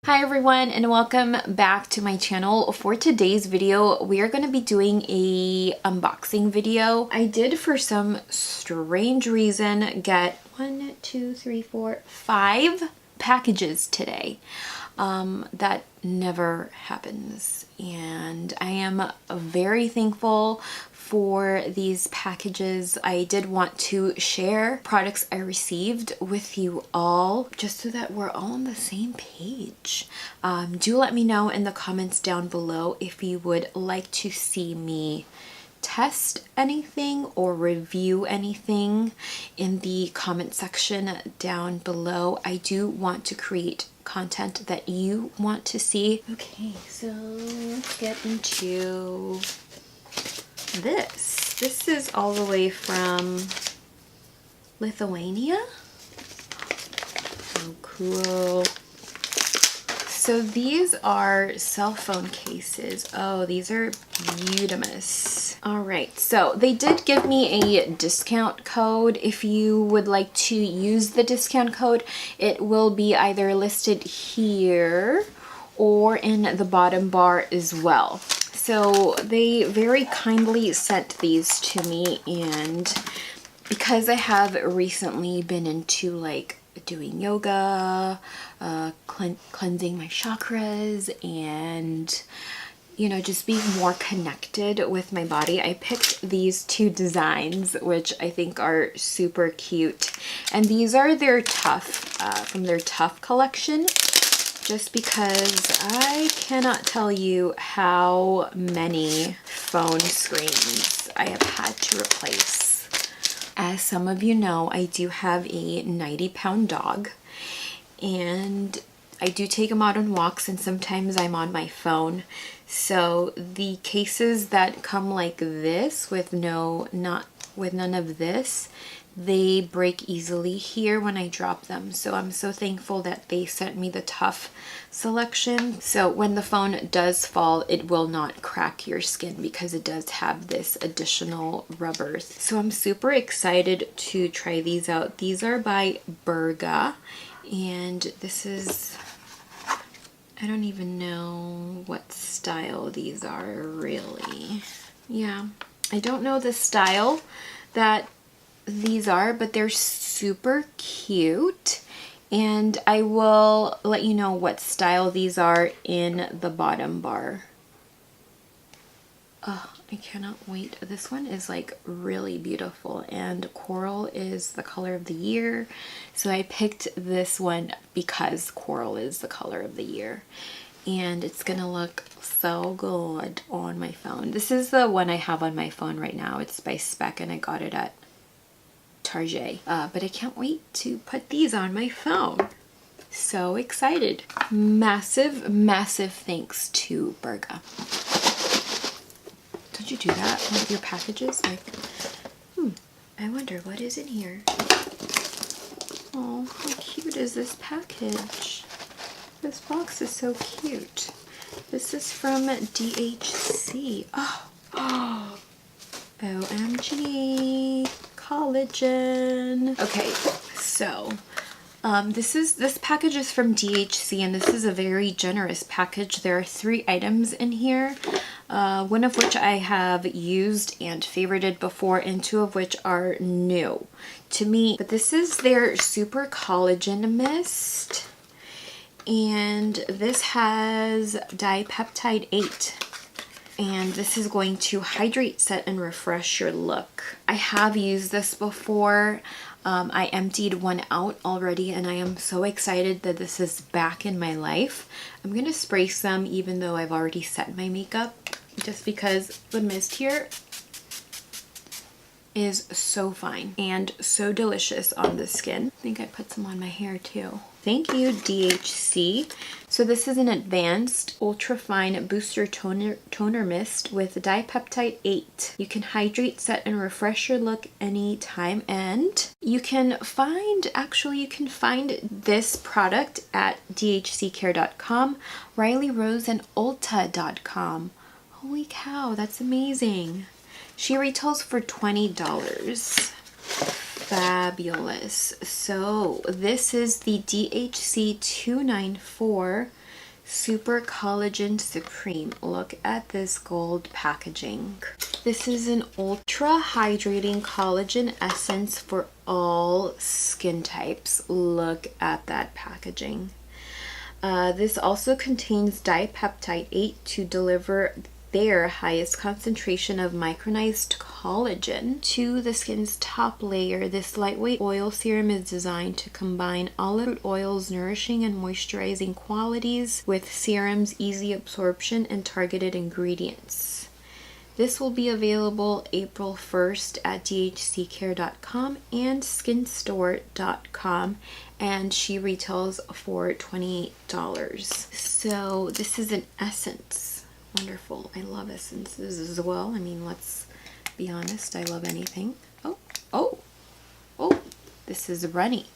Hi everyone and welcome back to my channel. For today's video, we are going to be doing a unboxing video. I did, for some strange reason, get 5 packages today. That never happens, and I am very thankful for these packages. I did want to share products I received with you all just so that we're all on the same page. Do let me know in the comments down below if you would like to see me test anything or review anything in the comment section down below. I do want to create content that you want to see. Okay, so let's get into this. This is all the way from Lithuania. So cool. So these are cell phone cases. Oh, these are beautimous. All right, so they did give me a discount code. If you would like to use the discount code, it will be either listed here or in the bottom bar as well. So they very kindly sent these to me, and because I have recently been into like doing yoga, cleansing my chakras, and you know, just being more connected with my body, I picked these two designs, which I think are super cute. And these are their Tough, from their Tough collection, just because I cannot tell you how many phone screens I have had to replace. As some of you know, I do have a 90-pound dog, and I do take him out on walks, and sometimes I'm on my phone. So the cases that come like this with none of this, they break easily here when I drop them. So I'm so thankful that they sent me the Tough selection. So when the phone does fall, it will not crack your skin because it does have this additional rubber. So I'm super excited to try these out. These are by Burga, and this is, I don't even know what style these are really. Yeah, I don't know the style that these are, but they're super cute, and I will let you know what style these are in the bottom bar. Oh, I cannot wait. This one is like really beautiful, and coral is the color of the year, so I picked this one because coral is the color of the year, and it's gonna look so good on my phone. This is the one I have on my phone right now. It's by Spec, and I got it at Target, but I can't wait to put these on my phone. So excited. Massive thanks to Burga. Don't you do that with your packages? Like, I wonder what is in here. Oh, how cute is this package? This box is so cute. This is from DHC. Oh, OMG. Collagen. Okay, so this package is from DHC, and this is a very generous package. There are 3 items in here, one of which I have used and favorited before, and 2 of which are new to me. But this is their Super Collagen Mist, and this has dipeptide 8. And this is going to hydrate, set, and refresh your look. I have used this before. I emptied one out already, and I am so excited that this is back in my life. I'm going to spray some even though I've already set my makeup, just because the mist here is so fine and so delicious on the skin. I think I put some on my hair too. Thank you, DHC. So this is an advanced ultra-fine booster toner mist with dipeptide 8. You can hydrate, set, and refresh your look anytime, and you can find this product at dhccare.com, Riley Rose, and Ulta.com. Holy cow, that's amazing. She retails for $20. Fabulous. So this is the DHC 294 Super Collagen Supreme. Look at this gold packaging. This is an ultra hydrating collagen essence for all skin types. Look at that packaging. This also contains dipeptide 8 to deliver their highest concentration of micronized collagen to the skin's top layer. This lightweight oil serum is designed to combine olive oil's nourishing and moisturizing qualities with serum's easy absorption and targeted ingredients. This will be available April 1st at dhccare.com and skinstore.com, and she retails for $28. So this is an essence. Wonderful. I love essences as well. I mean, let's be honest, I love anything. Oh, this is runny.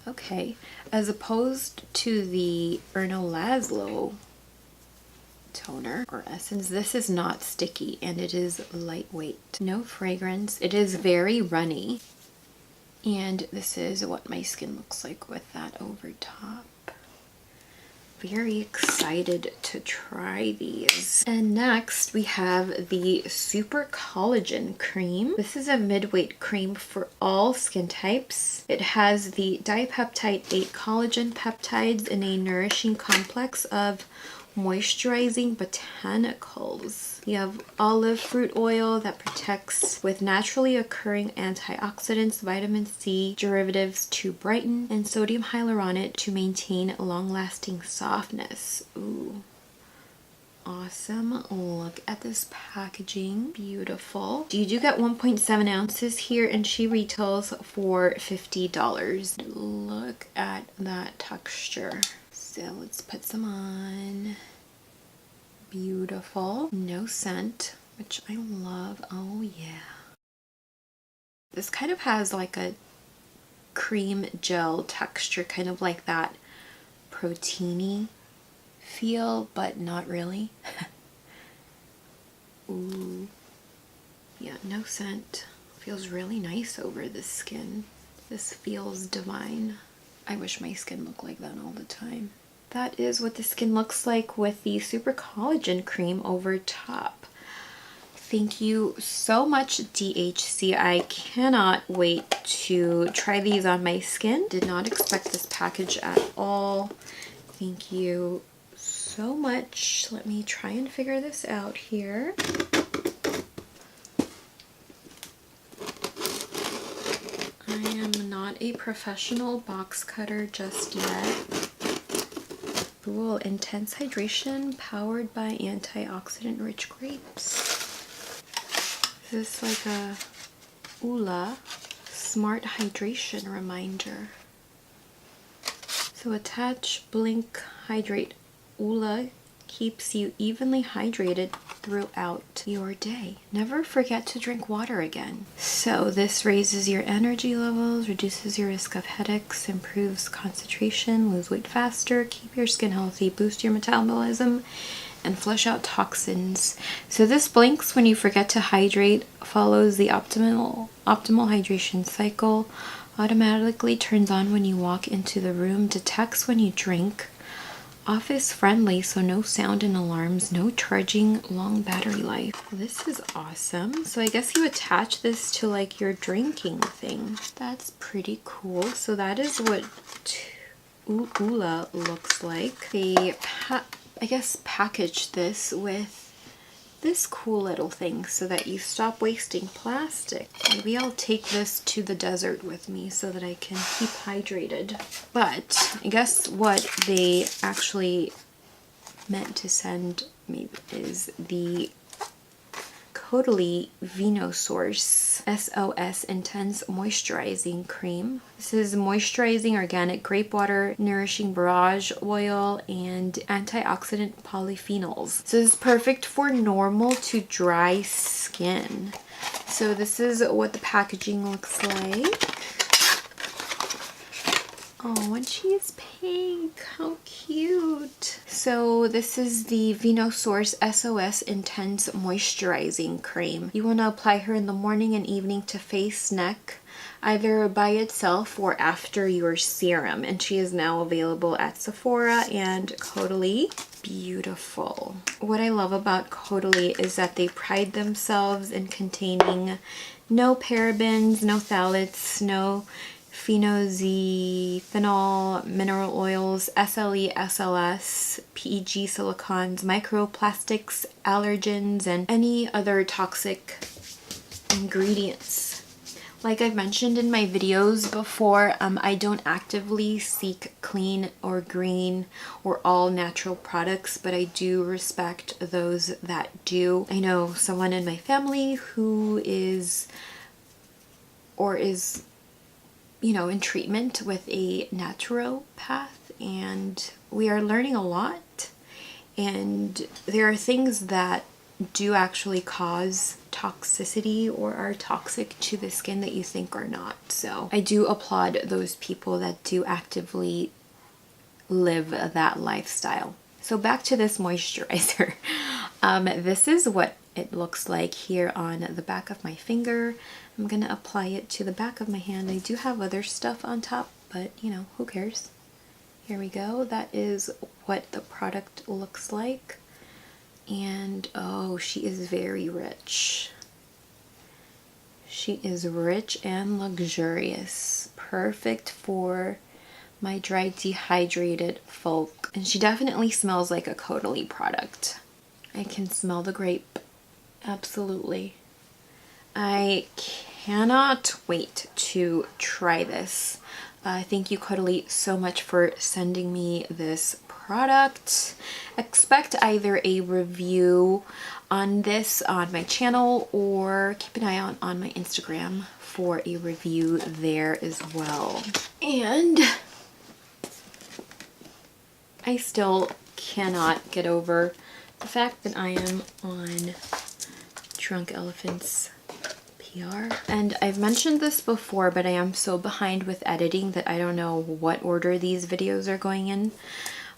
Okay, as opposed to the Erno Laszlo toner or essence, this is not sticky and it is lightweight. No fragrance. It is very runny. And this is what my skin looks like with that over top. Very excited to try these. And next we have the Super Collagen Cream. This is a mid-weight cream for all skin types. It has the dipeptide 8 collagen peptides in a nourishing complex of moisturizing botanicals. You have olive fruit oil that protects with naturally occurring antioxidants, vitamin C derivatives to brighten, and sodium hyaluronate to maintain long-lasting softness. Ooh, awesome. Look at this packaging. Beautiful. You do get 1.7 ounces here, and she retails for $50. Look at that texture. So let's put some on. Beautiful. No scent, which I love. Oh yeah. This kind of has like a cream gel texture, kind of like that proteiny feel, but not really. Ooh. Yeah, no scent. Feels really nice over the skin. This feels divine. I wish my skin looked like that all the time. That is what the skin looks like with the Super Collagen Cream over top. Thank you so much, DHC. I cannot wait to try these on my skin. Did not expect this package at all. Thank you so much. Let me try and figure this out here. I am not a professional box cutter just yet. Cool. Intense hydration powered by antioxidant-rich grapes. This is like a Ula Smart Hydration reminder. So attach, blink, hydrate. Ula keeps you evenly hydrated throughout your day. Never forget to drink water again. So this raises your energy levels, reduces your risk of headaches, improves concentration, lose weight faster, keep your skin healthy, boost your metabolism, and flush out toxins. So this blinks when you forget to hydrate, follows the optimal hydration cycle, automatically turns on when you walk into the room, detects when you drink, office friendly, so no sound and alarms, no charging, long battery life. This is awesome. So I guess you attach this to like your drinking thing. That's pretty cool. So that is what Ula looks like. They I guess package this with this cool little thing so that you stop wasting plastic. Maybe I'll take this to the desert with me so that I can keep hydrated. But I guess what they actually meant to send me is the Caudalie Vinosource SOS Intense Moisturizing Cream. This is moisturizing organic grape water, nourishing borage oil, and antioxidant polyphenols. So this is perfect for normal to dry skin. So this is what the packaging looks like. Oh, and she is pink. How cute. So this is the Vinosource SOS Intense Moisturizing Cream. You want to apply her in the morning and evening to face, neck, either by itself or after your serum, and she is now available at Sephora and Caudalie. Beautiful. What I love about Caudalie is that they pride themselves in containing no parabens, no phthalates, no phenol, mineral oils, SLE, SLS, PEG silicons, microplastics, allergens, and any other toxic ingredients. Like I've mentioned in my videos before, I don't actively seek clean or green or all natural products, but I do respect those that do. I know someone in my family who is you know, in treatment with a naturopath, and we are learning a lot, and there are things that do actually cause toxicity or are toxic to the skin that you think are not. So I do applaud those people that do actively live that lifestyle. So back to this moisturizer. This is what it looks like here on the back of my finger. I'm gonna apply it to the back of my hand. I do have other stuff on top, but you know, who cares? Here we go. That is what the product looks like. And oh, she is very rich. She is rich and luxurious. Perfect for my dry, dehydrated folk. And she definitely smells like a Caudalie product. I can smell the grape. Absolutely. I cannot wait to try this. Thank you, Caudalie, so much for sending me this product. Expect either a review on this on my channel, or keep an eye out on my Instagram for a review there as well. And I still cannot get over the fact that I am on Drunk Elephant's PR. And I've mentioned this before, but I am so behind with editing that I don't know what order these videos are going in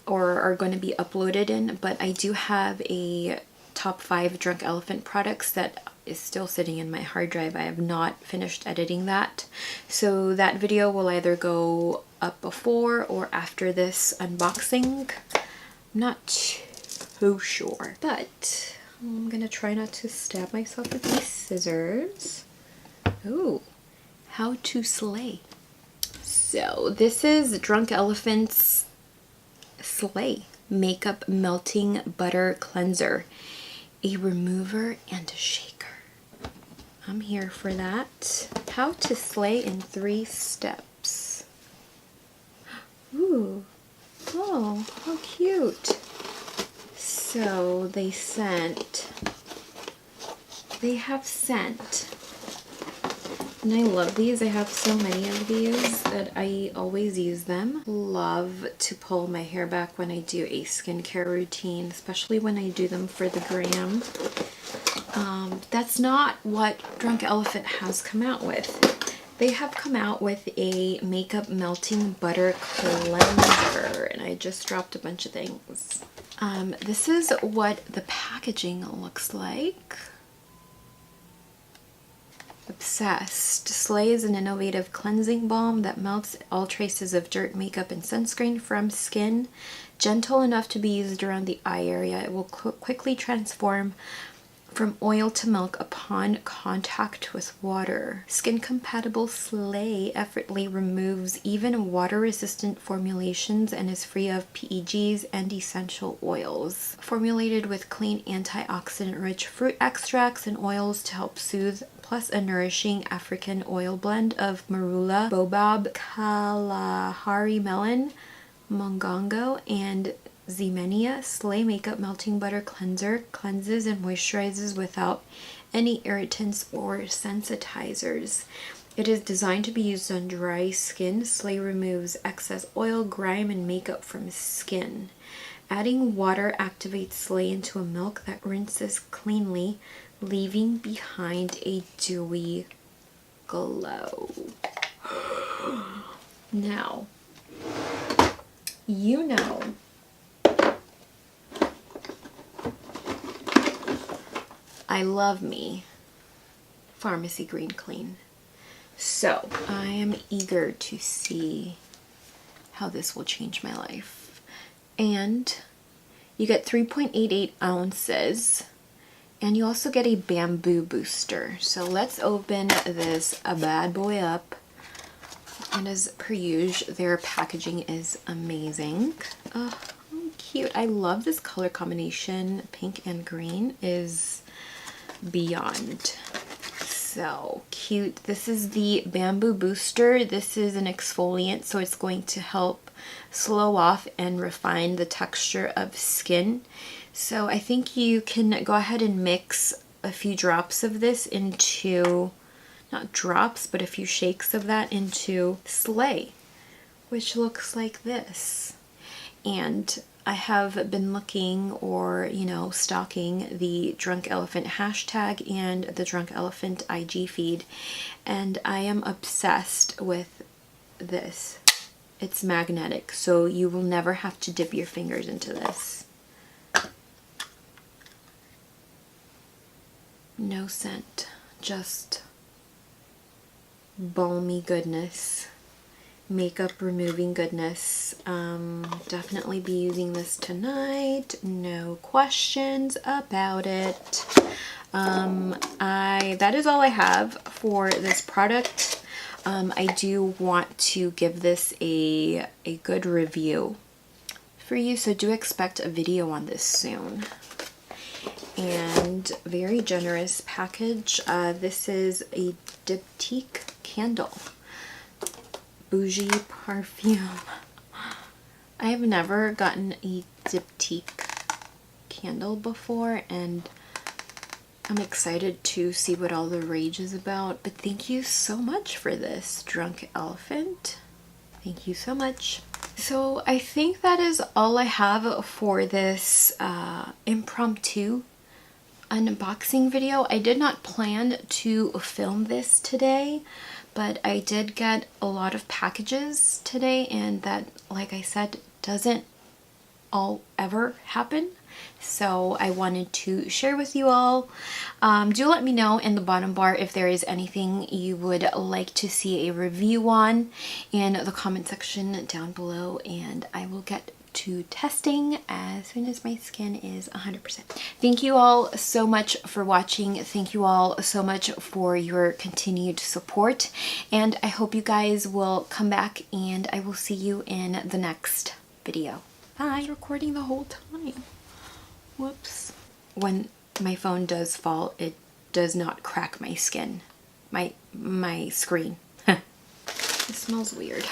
or are going to be uploaded in, but I do have a top 5 Drunk Elephant products that is still sitting in my hard drive. I have not finished editing that. So that video will either go up before or after this unboxing. I'm not too sure, but I'm gonna try not to stab myself with these scissors. Ooh, how to SLAAI. So this is Drunk Elephant's SLAAI Makeup Melting Butter Cleanser, a remover and a shaker. I'm here for that. How to SLAAI in 3 steps. Ooh, oh, how cute. So they have scent. And I love these. I have so many of these that I always use them. Love to pull my hair back when I do a skincare routine, especially when I do them for the gram. That's not what Drunk Elephant has come out with. They have come out with a makeup melting butter cleanser, and I just dropped a bunch of things. This is what the packaging looks like. Obsessed. SLAAI is an innovative cleansing balm that melts all traces of dirt, makeup, and sunscreen from skin. Gentle enough to be used around the eye area, it will quickly transform from oil to milk upon contact with water. Skin-compatible SLAAI effortlessly removes even water-resistant formulations and is free of PEGs and essential oils. Formulated with clean, antioxidant-rich fruit extracts and oils to help soothe, plus a nourishing African oil blend of marula, baobab, Kalahari melon, mongongo, and Zemenia, SLAAI Makeup Melting Butter Cleanser cleanses and moisturizes without any irritants or sensitizers. It is designed to be used on dry skin. SLAAI removes excess oil, grime, and makeup from skin. Adding water activates SLAAI into a milk that rinses cleanly, leaving behind a dewy glow. Now, you know, I love me Pharmacy Green Clean. So I am eager to see how this will change my life. And you get 3.88 ounces, and you also get a bamboo booster. So let's open this bad boy up. And as per usual, their packaging is amazing. Oh, how cute. I love this color combination. Pink and green is beyond. So cute. This is the bamboo booster. This is an exfoliant, so it's going to help slow off and refine the texture of skin. So I think you can go ahead and mix a few drops of this into, not drops, but a few shakes of that into SLAAI, which looks like this. And I have been looking, or stalking the Drunk Elephant hashtag and the Drunk Elephant IG feed, and I am obsessed with this. It's magnetic, so you will never have to dip your fingers into this. No scent, just balmy goodness, makeup removing goodness. Definitely be using this tonight, no questions about it. That is all I have for this product. I do want to give this a good review for you, so do expect a video on this soon. And very generous package. This is a diptyque candle. Bougie perfume. I have never gotten a diptyque candle before, and I'm excited to see what all the rage is about. But thank you so much for this, Drunk Elephant. Thank you so much. So I think that is all I have for this impromptu unboxing video. I did not plan to film this today, but I did get a lot of packages today, and that, like I said, doesn't all ever happen. So I wanted to share with you all. Do let me know in the bottom bar if there is anything you would like to see a review on in the comment section down below, and I will get to testing as soon as my skin is 100%. Thank you all so much for watching. Thank you all so much for your continued support, and I hope you guys will come back, and I will see you in the next video. Bye. I was recording the whole time. Whoops. When my phone does fall, it does not crack my skin, my screen. It smells weird.